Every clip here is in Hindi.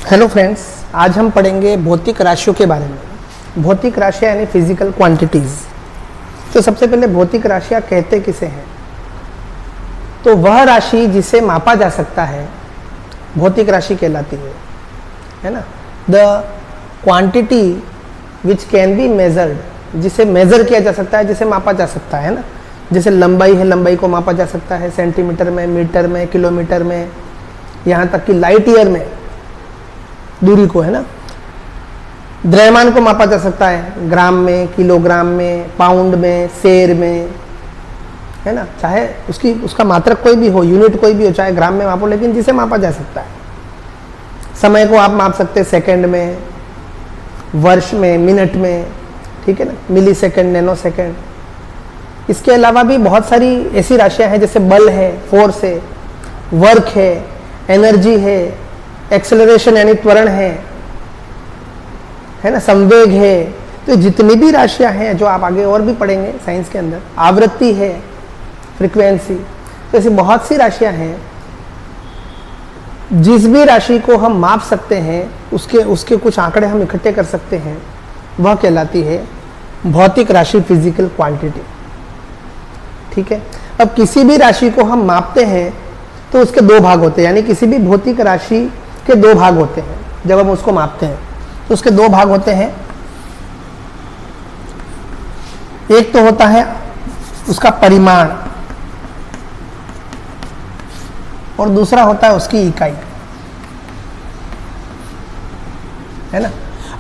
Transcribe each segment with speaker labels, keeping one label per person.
Speaker 1: हेलो फ्रेंड्स, आज हम पढ़ेंगे भौतिक राशियों के बारे में। भौतिक राशियाँ यानी फिजिकल क्वांटिटीज़। तो सबसे पहले भौतिक राशियाँ कहते किसे हैं? तो वह राशि जिसे मापा जा सकता है भौतिक राशि कहलाती है ना। The quantity which can be measured, जिसे मेज़र किया जा सकता है, जिसे मापा जा सकता है ना। जैसे लंबाई है, लंबाई को मापा जा सकता है सेंटीमीटर में, मीटर में, किलोमीटर में, यहाँ तक कि लाइट ईयर में दूरी को, है ना। द्रव्यमान को मापा जा सकता है ग्राम में, किलोग्राम में, पाउंड में, सेर में, है ना। चाहे उसका मात्रक कोई भी हो, यूनिट कोई भी हो, चाहे ग्राम में मापो, लेकिन जिसे मापा जा सकता है। समय को आप माप सकते हैं सेकंड में, वर्ष में, मिनट में, ठीक है ना, मिली सेकंड, नैनो सेकंड। इसके अलावा भी बहुत सारी ऐसी राशियां हैं, जैसे बल है, फोर्स है, वर्क है, एनर्जी है, एक्सेलरेशन यानी त्वरण है ना, संवेग है। तो जितनी भी राशियां हैं जो आप आगे और भी पढ़ेंगे साइंस के अंदर, आवृत्ति है, फ्रीक्वेंसी, तो ऐसी बहुत सी राशियां हैं। जिस भी राशि को हम माप सकते हैं, उसके कुछ आंकड़े हम इकट्ठे कर सकते हैं, वह कहलाती है भौतिक राशि, फिजिकल क्वांटिटी। ठीक है। अब किसी भी राशि को हम मापते हैं तो उसके दो भाग होते हैं, यानी किसी भी भौतिक राशि के दो भाग होते हैं। जब हम उसको मापते हैं तो उसके दो भाग होते हैं। एक तो होता है उसका परिमाण और दूसरा होता है उसकी इकाई, है ना।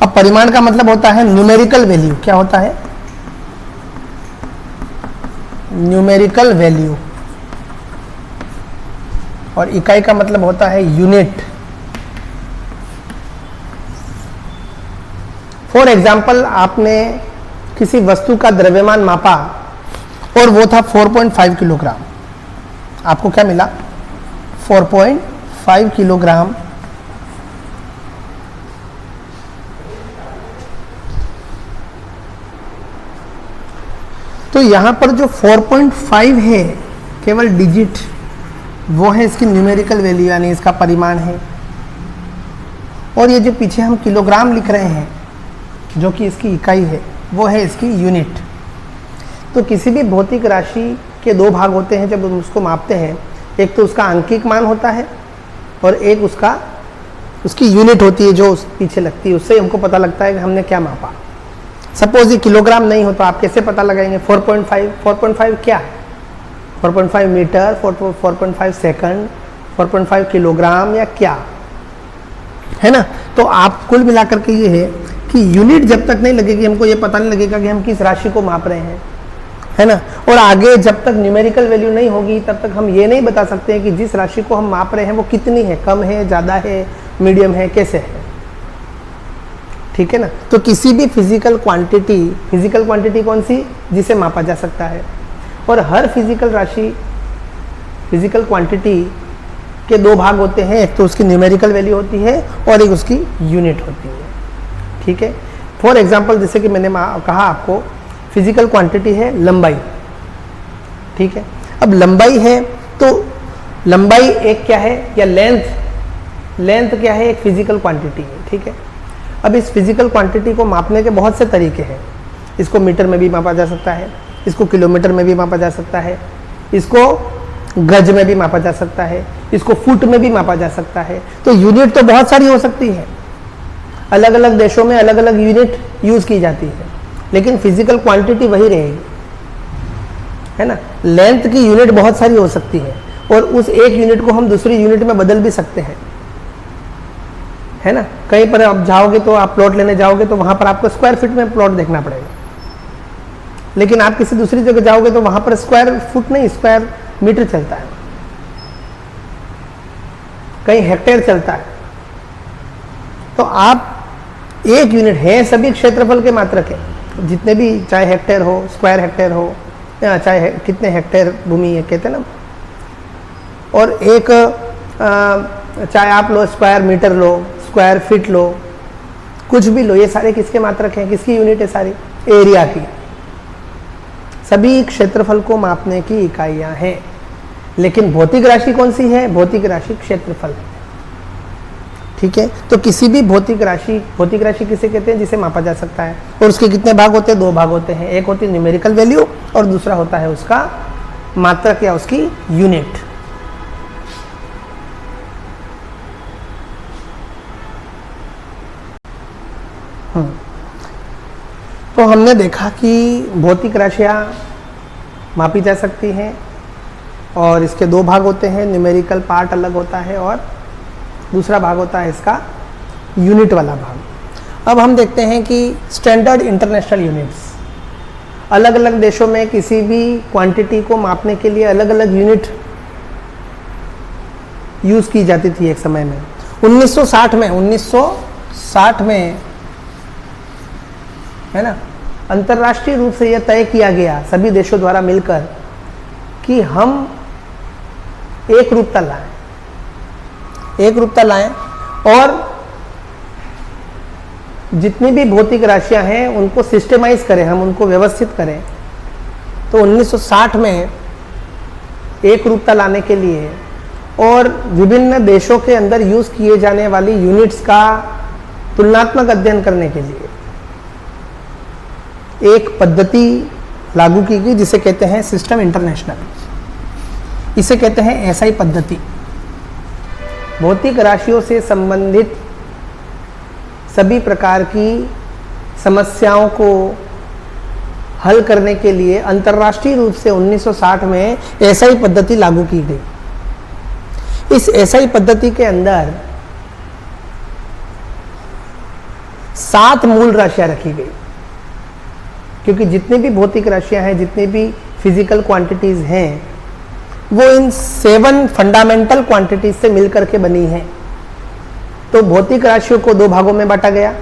Speaker 1: अब परिमाण का मतलब होता है न्यूमेरिकल वैल्यू। क्या होता है? Numerical value. और इकाई का मतलब होता है यूनिट। फॉर एग्जाम्पल, आपने किसी वस्तु का द्रव्यमान मापा और वो था 4.5 किलोग्राम। आपको क्या मिला? 4.5 किलोग्राम। तो यहां पर जो 4.5 है केवल डिजिट, वो है इसकी न्यूमेरिकल वैल्यू, यानी इसका परिमाण है। और ये जो पीछे हम किलोग्राम लिख रहे हैं, जो कि इसकी इकाई है, वो है इसकी यूनिट। तो किसी भी भौतिक राशि के दो भाग होते हैं जब हम उसको मापते हैं। एक तो उसका अंकिक मान होता है और एक उसकी यूनिट होती है जो पीछे लगती है। उससे हमको पता लगता है कि हमने क्या मापा। सपोज ये किलोग्राम नहीं हो तो आप कैसे पता लगाएंगे? 4.5 क्या है? 4.5 मीटर, 4.5 सेकंड, 4.5 किलोग्राम या क्या, है ना। तो आप कुल मिलाकर के ये है कि यूनिट जब तक नहीं लगेगी, हमको ये पता नहीं लगेगा कि हम किस राशि को माप रहे हैं, है ना। और आगे जब तक न्यूमेरिकल वैल्यू नहीं होगी तब तक हम ये नहीं बता सकते हैं कि जिस राशि को हम माप रहे हैं वो कितनी है, कम है, ज़्यादा है, मीडियम है, कैसे है, ठीक है ना। तो किसी भी फिजिकल क्वांटिटी कौन सी? जिसे मापा जा सकता है। और हर फिजिकल क्वांटिटी के दो भाग होते हैं। एक तो उसकी न्यूमेरिकल वैल्यू होती है और एक उसकी यूनिट होती है, ठीक है। फॉर एग्जांपल, जैसे कि मैंने कहा आपको, फिजिकल क्वांटिटी है लंबाई, ठीक है। अब लंबाई है तो लंबाई एक क्या है, या लेंथ क्या है? एक फिजिकल क्वांटिटी है, ठीक है। अब इस फिजिकल क्वांटिटी को मापने के बहुत से तरीके हैं। इसको मीटर में भी मापा जा सकता है, इसको किलोमीटर में भी मापा जा सकता है, इसको गज में भी मापा जा सकता है, इसको फुट में भी मापा जा सकता है। तो यूनिट तो बहुत सारी हो सकती है, अलग अलग देशों में अलग अलग यूनिट यूज की जाती है, लेकिन फिजिकल क्वांटिटी वही रहेगी, है ना। लेंथ की यूनिट बहुत सारी हो सकती है और उस एक यूनिट को हम दूसरी यूनिट में बदल भी सकते हैं, है ना। कहीं पर आप जाओगे तो आप प्लॉट लेने जाओगे तो वहां पर आपको स्क्वायर फीट में प्लॉट देखना पड़ेगा, लेकिन आप किसी दूसरी जगह जाओगे तो वहां पर स्क्वायर फुट नहीं, स्क्वायर मीटर चलता है, कहीं हेक्टेयर चलता है। तो आप एक यूनिट है, सभी क्षेत्रफल के मात्रक है, जितने भी, चाहे हेक्टेयर हो, स्क्वायर हेक्टेयर हो, या चाहे कितने हेक्टेयर भूमि है कहते हैं ना। और एक चाहे आप लो स्क्वायर मीटर लो, स्क्वायर फीट लो, कुछ भी लो, ये सारे किसके मात्रक हैं? किसकी यूनिट है? सारी एरिया की। सभी क्षेत्रफल को मापने की इकाइयां हैं। लेकिन भौतिक राशि कौन सी है? भौतिक राशि क्षेत्रफल है। ठीक है। तो किसी भी भौतिक राशि किसे कहते हैं? जिसे मापा जा सकता है। और उसके कितने भाग होते हैं? 2 भाग होते हैं। एक होती है न्यूमेरिकल वैल्यू और दूसरा होता है उसका मात्रक या उसकी यूनिट। तो हमने देखा कि भौतिक राशियां मापी जा सकती हैं और इसके 2 भाग होते हैं, न्यूमेरिकल पार्ट अलग होता है और दूसरा भाग होता है इसका यूनिट वाला भाग। अब हम देखते हैं कि स्टैंडर्ड इंटरनेशनल यूनिट्स, अलग अलग देशों में किसी भी क्वांटिटी को मापने के लिए अलग अलग यूनिट यूज की जाती थी एक समय में। 1960 में है ना, अंतर्राष्ट्रीय रूप से यह तय किया गया सभी देशों द्वारा मिलकर कि हम एक रूपता लाएं और जितनी भी भौतिक राशियां हैं उनको सिस्टमाइज करें, हम उनको व्यवस्थित करें। तो 1960 में एक रूपता लाने के लिए और विभिन्न देशों के अंदर यूज किए जाने वाली यूनिट्स का तुलनात्मक अध्ययन करने के लिए एक पद्धति लागू की गई जिसे कहते हैं सिस्टम इंटरनेशनल। इसे कहते हैं एसआई पद्धति। भौतिक राशियों से संबंधित सभी प्रकार की समस्याओं को हल करने के लिए अंतर्राष्ट्रीय रूप से 1960 में एसआई पद्धति लागू की गई। इस एसआई पद्धति के अंदर 7 मूल राशियां रखी गई, क्योंकि जितनी भी भौतिक राशियां हैं, जितनी भी फिजिकल क्वांटिटीज हैं, वो इन 7 फंडामेंटल क्वांटिटीज से मिलकर के बनी है। तो भौतिक राशियों को 2 भागों में बांटा गया,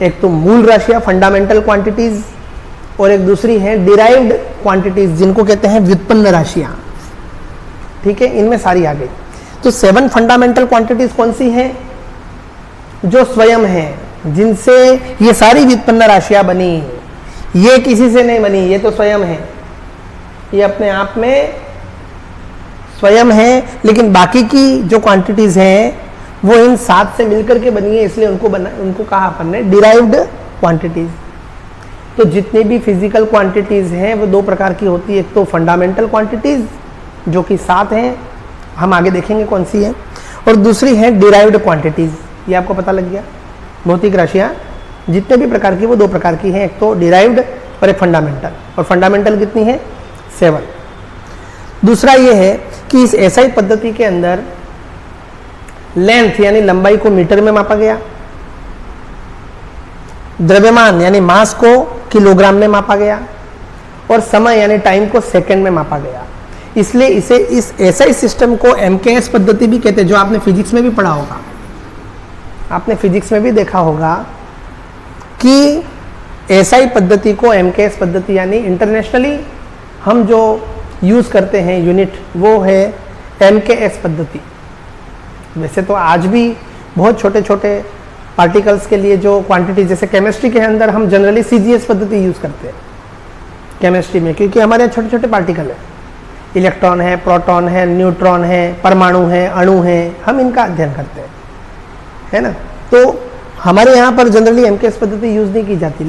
Speaker 1: एक तो मूल राशियां फंडामेंटल क्वांटिटीज और एक दूसरी है डिराइव्ड क्वांटिटीज जिनको कहते हैं व्युत्पन्न राशियां। ठीक है, इनमें सारी आ गई। तो 7 फंडामेंटल क्वांटिटीज कौन सी हैं? जो स्वयं हैं, जिनसे ये सारी व्युत्पन्न राशियां बनी। ये किसी से नहीं बनी, ये तो स्वयं है, ये अपने आप में स्वयं है। लेकिन बाकी की जो क्वांटिटीज हैं वो इन 7 से मिलकर के बनी है, इसलिए उनको कहा अपन ने डिराइव्ड क्वांटिटीज। तो जितनी भी फिजिकल क्वांटिटीज हैं वो 2 प्रकार की होती है। एक तो फंडामेंटल क्वांटिटीज जो कि 7 हैं, हम आगे देखेंगे कौन सी है, और दूसरी है डिराइव्ड क्वांटिटीज। ये आपको पता लग गया। भौतिक राशियां जितने भी प्रकार की वो 2 प्रकार की हैं, एक तो डिराइव्ड और एक फंडामेंटल। और फंडामेंटल कितनी है? 7। दूसरा ये है कि इस एसआई पद्धति के अंदर लेंथ यानी लंबाई को मीटर में मापा गया, द्रव्यमान यानी मास को किलोग्राम में मापा गया और समय यानी टाइम को सेकंड में मापा गया। इसलिए इसे इस एसआई सिस्टम को एमकेएस पद्धति भी कहते हैं, जो आपने फिजिक्स में भी पढ़ा होगा। आपने फिजिक्स में भी देखा होगा कि एसआई पद्धति को एमकेएस पद्धति यानी इंटरनेशनली हम जो यूज करते हैं यूनिट, वो है एमकेएस पद्धति। वैसे तो आज भी बहुत छोटे छोटे पार्टिकल्स के लिए जो क्वांटिटी, जैसे केमिस्ट्री के अंदर हम जनरली सीजीएस पद्धति यूज करते हैं केमिस्ट्री में, क्योंकि हमारे छोटे छोटे पार्टिकल है, इलेक्ट्रॉन है, प्रोटॉन है, न्यूट्रॉन है, परमाणु है, अणु है, हम इनका अध्ययन करते हैं, है ना। तो हमारे यहाँ पर जनरली एमकेएस पद्धति यूज नहीं की जाती,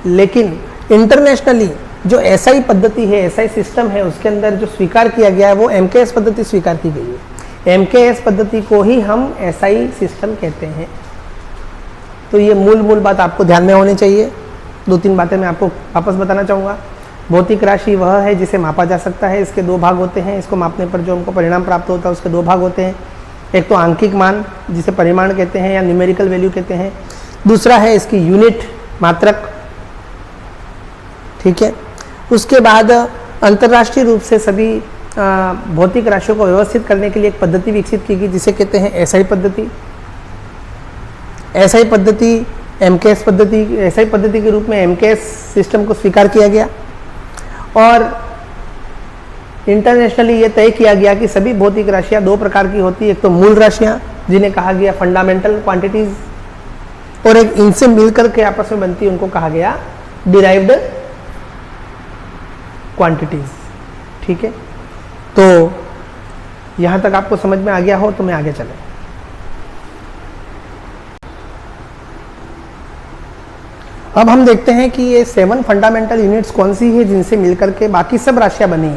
Speaker 1: लेकिन इंटरनेशनली जो एसआई पद्धति है, एसआई सिस्टम है, उसके अंदर जो स्वीकार किया गया है वो एमकेएस पद्धति स्वीकार की गई है। एमकेएस पद्धति को ही हम एसआई सिस्टम कहते हैं। तो ये मूल बात आपको ध्यान में होनी चाहिए। 2-3 बातें मैं आपको वापस बताना चाहूँगा। भौतिक राशि वह है जिसे मापा जा सकता है। इसके 2 भाग होते हैं। इसको मापने पर जो हमको परिणाम प्राप्त होता है उसके 2 भाग होते हैं। एक तो आंकिक मान जिसे परिमाण कहते हैं या न्यूमेरिकल वैल्यू कहते हैं, दूसरा है इसकी यूनिट, मात्रक। ठीक है। उसके बाद अंतर्राष्ट्रीय रूप से सभी भौतिक राशियों को व्यवस्थित करने के लिए एक पद्धति विकसित की गई जिसे कहते हैं एसआई पद्धति। एसआई पद्धति एमकेएस पद्धति, एसआई पद्धति के रूप में एमकेएस सिस्टम को स्वीकार किया गया और इंटरनेशनली ये तय किया गया कि सभी भौतिक राशियां 2 प्रकार की होती है। एक तो मूल राशियां जिन्हें कहा गया फंडामेंटल क्वांटिटीज, और एक इनसे मिलकर के आपस में बनती है, उनको कहा गया डिराइव्ड क्वांटिटीज। ठीक है, तो यहां तक आपको समझ में आ गया हो तो मैं आगे चले। अब हम देखते हैं कि ये 7 फंडामेंटल यूनिट्स कौन सी है जिनसे मिलकर के बाकी सब राशियां बनी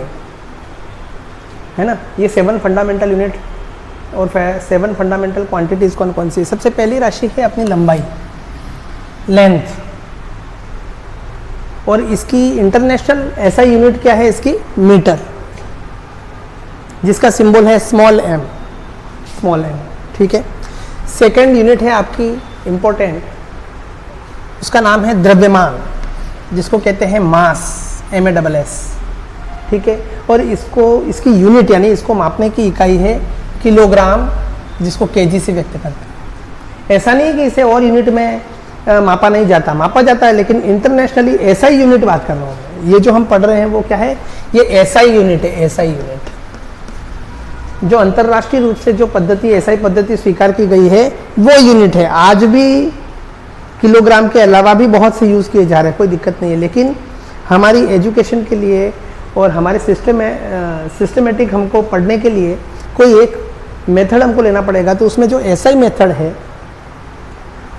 Speaker 1: है ना। ये 7 फंडामेंटल यूनिट और 7 फंडामेंटल क्वांटिटीज कौन कौन सी है। सबसे पहली राशि है अपनी लंबाई, लेंथ, और इसकी इंटरनेशनल ऐसा यूनिट क्या है इसकी, मीटर, जिसका सिंबल है स्मॉल एम, ठीक है। सेकंड यूनिट है आपकी इंपॉर्टेंट, उसका नाम है द्रव्यमान, जिसको कहते हैं मास, MASS, ठीक है। और इसकी यूनिट यानी इसको मापने की इकाई है किलोग्राम, जिसको kg से व्यक्त करते हैं। ऐसा नहीं कि इसे और यूनिट में मापा नहीं जाता, मापा जाता है, लेकिन इंटरनेशनली SI यूनिट बात कर रहा हूँ। ये जो हम पढ़ रहे हैं वो क्या है, ये SI यूनिट है, SI यूनिट, जो अंतरराष्ट्रीय रूप से जो पद्धति SI पद्धति स्वीकार की गई है वो यूनिट है। आज भी किलोग्राम के अलावा भी बहुत से यूज़ किए जा रहे हैं, कोई दिक्कत नहीं है, लेकिन हमारी एजुकेशन के लिए और हमारे सिस्टमेटिक हमको पढ़ने के लिए कोई एक मेथड हमको लेना पड़ेगा, तो उसमें जो SI मेथड है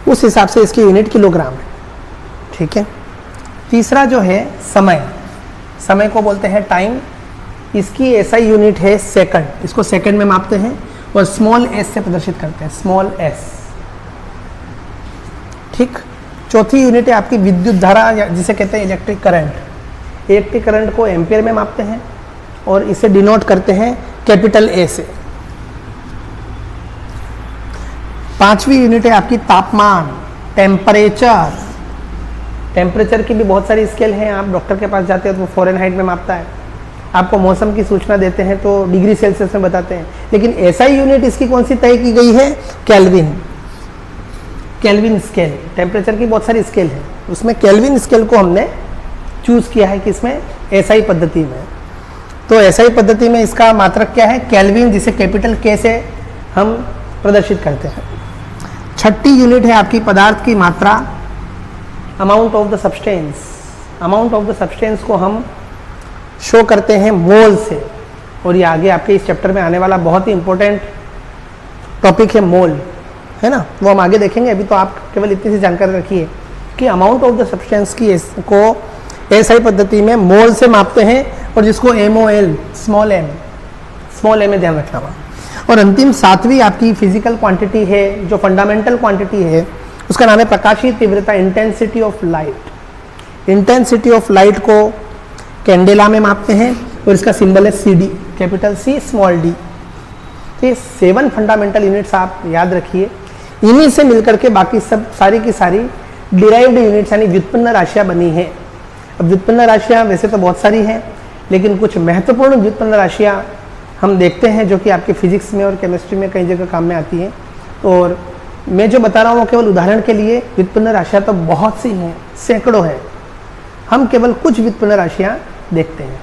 Speaker 1: उस हिसाब से इसकी यूनिट किलोग्राम है, ठीक है। तीसरा जो है समय को बोलते हैं टाइम, इसकी SI यूनिट है सेकंड, इसको सेकंड में मापते हैं और स्मॉल s से प्रदर्शित करते हैं, स्मॉल s, ठीक। चौथी यूनिट है आपकी विद्युत धारा, जिसे कहते हैं इलेक्ट्रिक करंट। इलेक्ट्रिक करंट को एम्पियर में मापते हैं और इसे डिनोट करते हैं कैपिटल A से। पांचवी यूनिट है आपकी तापमान, टेम्परेचर की भी बहुत सारी स्केल हैं। आप डॉक्टर के पास जाते हैं तो फ़ारेनहाइट में मापता है, आपको मौसम की सूचना देते हैं तो डिग्री सेल्सियस में बताते हैं, लेकिन SI यूनिट इसकी कौन सी तय की गई है, केल्विन स्केल। टेम्परेचर की बहुत सारी स्केल है, उसमें केल्विन स्केल को हमने चूज किया है, किसमें, SI पद्धति में। तो SI पद्धति में इसका मात्रक क्या है, केल्विन, जिसे कैपिटल K से हम प्रदर्शित करते हैं। छठी यूनिट है आपकी पदार्थ की मात्रा, amount of the substance. Amount of the substance को हम शो करते हैं मोल से, और ये आगे आपके इस चैप्टर में आने वाला बहुत ही इंपॉर्टेंट टॉपिक है मोल, है ना, वो हम आगे देखेंगे। अभी तो आप केवल इतनी सी जानकारी रखिए कि अमाउंट ऑफ द सब्सटेंस की को SI पद्धति में मोल से मापते हैं, और जिसको MOL, स्मॉल m में ध्यान रखना होगा। और अंतिम सातवीं आपकी फिजिकल क्वांटिटी है, जो फंडामेंटल क्वांटिटी है, उसका नाम है प्रकाशीय तीव्रता, intensity of light. Intensity of light को कैंडेला में मापते हैं और इसका सिंबल है CD, capital C, small d। तो ये 7 फंडामेंटल यूनिट्स आप याद रखिए, इन्हीं से मिलकर के बाकी सब सारी की सारी डिराइव्ड यूनिट्स यानी व्युत्पन्न राशियां बनी हैं। अब व्युत्पन्न राशियां वैसे तो बहुत सारी हैं, लेकिन कुछ महत्वपूर्ण व्युत्पन्न राशियां हम देखते हैं जो कि आपके फिजिक्स में और केमिस्ट्री में कई जगह काम में आती हैं। और मैं जो बता रहा हूँ वो केवल उदाहरण के लिए, व्युत्पन्न राशियां तो बहुत सी हैं, सैकड़ों हैं, हम केवल कुछ व्युत्पन्न राशियां देखते हैं।